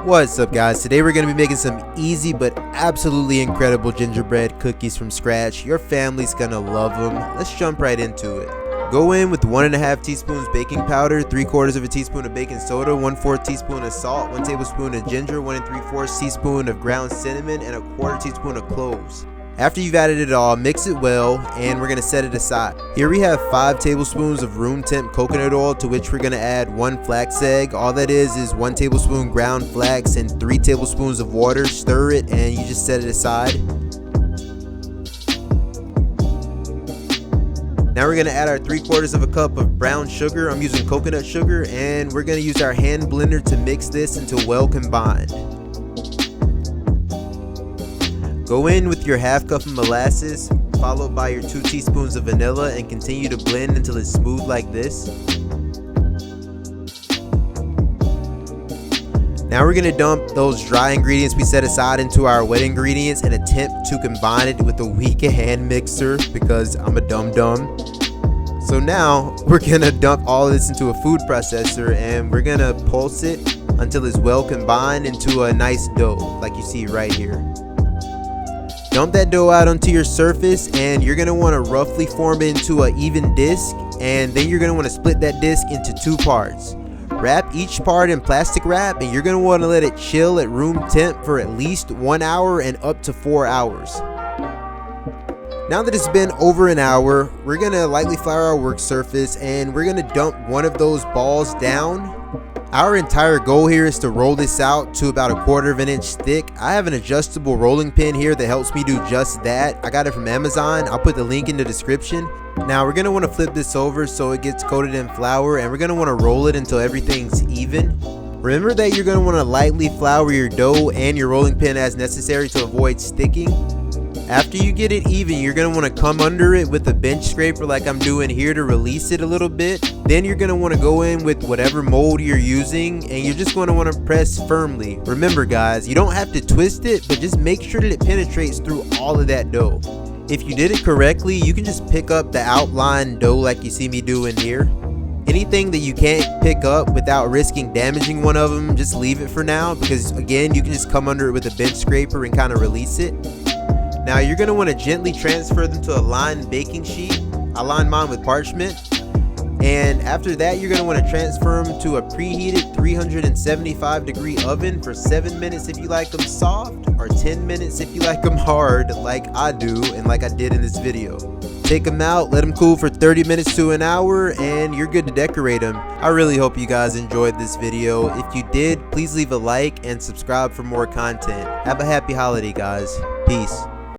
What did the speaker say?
What's up, guys? Today we're going to be making some easy but absolutely incredible gingerbread cookies from scratch. Your family's going to love them. Let's jump right into it. Go in with 1.5 teaspoons baking powder, 3/4 of a teaspoon of baking soda, 1/4 teaspoon of salt, 1 tablespoon of ginger, 1 3/4 teaspoon of ground cinnamon, and 1/4 teaspoon of cloves. After you've added it all, mix it well, and we're going to set it aside. Here we have 5 tablespoons of room temp coconut oil, to which we're going to add 1 flax egg. All that is 1 tablespoon ground flax and 3 tablespoons of water. Stir it and you just set it aside. Now we're going to add our 3/4 of a cup of brown sugar. I'm using coconut sugar, and we're going to use our hand blender to mix this until well combined. Go in with your 1/2 cup of molasses, followed by your 2 teaspoons of vanilla, and continue to blend until it's smooth like this. Now we're going to dump those dry ingredients we set aside into our wet ingredients and attempt to combine it with a weak hand mixer because I'm a dum-dum. So now we're going to dump all of this into a food processor, and we're going to pulse it until it's well combined into a nice dough like you see right here. Dump that dough out onto your surface, and you're going to want to roughly form it into an even disc, and then you're going to want to split that disc into 2 parts. Wrap each part in plastic wrap, and you're going to want to let it chill at room temp for at least 1 hour and up to 4 hours. Now that it's been over an hour, we're going to lightly flour our work surface, and we're going to dump one of those balls down. Our entire goal here is to roll this out to about 1/4 of an inch thick. I have an adjustable rolling pin here that helps me do just that. I got it from Amazon. I'll put the link in the description. Now we're going to want to flip this over so it gets coated in flour, and we're going to want to roll it until everything's even. Remember that you're going to want to lightly flour your dough and your rolling pin as necessary to avoid sticking. After you get it even, you're going to want to come under it with a bench scraper like I'm doing here to release it a little bit. Then you're going to want to go in with whatever mold you're using, and you're just going to want to press firmly. Remember guys, you don't have to twist it, but just make sure that it penetrates through all of that dough. If you did it correctly, you can just pick up the outline dough like you see me doing here. Anything that you can't pick up without risking damaging one of them, just leave it for now, because again, you can just come under it with a bench scraper and kind of release it. Now you're going to want to gently transfer them to a lined baking sheet. I lined mine with parchment. And after that, you're going to want to transfer them to a preheated 375-degree oven for 7 minutes if you like them soft, or 10 minutes if you like them hard like I do and like I did in this video. Take them out, let them cool for 30 minutes to an hour, and you're good to decorate them. I really hope you guys enjoyed this video. If you did, please leave a like and subscribe for more content. Have a happy holiday, guys. Peace.